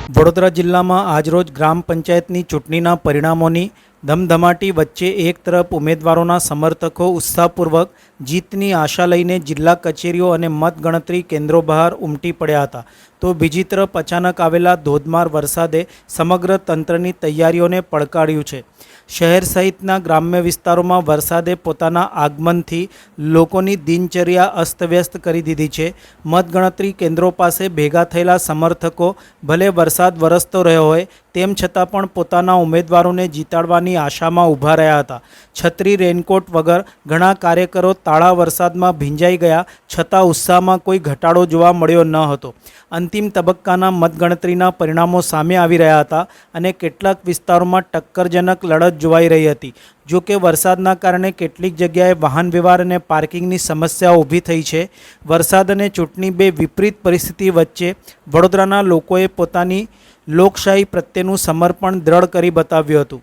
વડોદરા જિલ્લામાં આજરોજ ગ્રામ પંચાયતની ચૂંટણીના પરિણામોની ધમધમાટી વચ્ચે એક તરફ ઉમેદવારોના સમર્થકો ઉત્સાહપૂર્વક જીતની આશા લઈને જિલ્લા કચેરીઓ અને મતગણતરી કેન્દ્રો બહાર ઉમટી પડ્યા હતા, તો બીજી તરફ અચાનક આવેલા ધોધમાર વરસાદે સમગ્ર તંત્રની તૈયારીઓને પડકાર્યું છે। શહેર સહિતના ગ્રામ્ય વિસ્તારોમાં વરસાદે પોતાના આગમનથી લોકોની દિનચર્યા અસ્તવ્યસ્ત કરી દીધી છે। મતગણતરી કેન્દ્રો પાસે ભેગા થયેલા સમર્થકો ભલે વરસાદ વરસતો રહ્યો હોય તેમ છતાં પણ પોતાના ઉમેદવારોને જીતાડવાની આશામાં ઊભા રહ્યા હતા। છત્રી રેનકોટ વગર ઘણા કાર્યકરો તાળા વરસાદમાં ભીંજાઈ ગયા છતાં ઉત્સાહમાં કોઈ ઘટાડો જોવા મળ્યો ન હતો। અંતિમ તબક્કાના મતગણતરીના પરિણામો સામે આવી રહ્યા હતા અને કેટલાક વિસ્તારોમાં ટક્કરજનક લડત જોવાઈ રહી હતી। જો કે વરસાદના કારણે કેટલીક જગ્યાએ વાહન વ્યવહાર અને પાર્કિંગની સમસ્યાઓ ઊભી થઈ છે। વરસાદ અને ચૂંટણી બે વિપરીત પરિસ્થિતિ વચ્ચે વડોદરાના લોકોએ પોતાની લોકશાહી પ્રત્યેનું સમર્પણ દ્રઢ કરી બતાવ્યું હતું।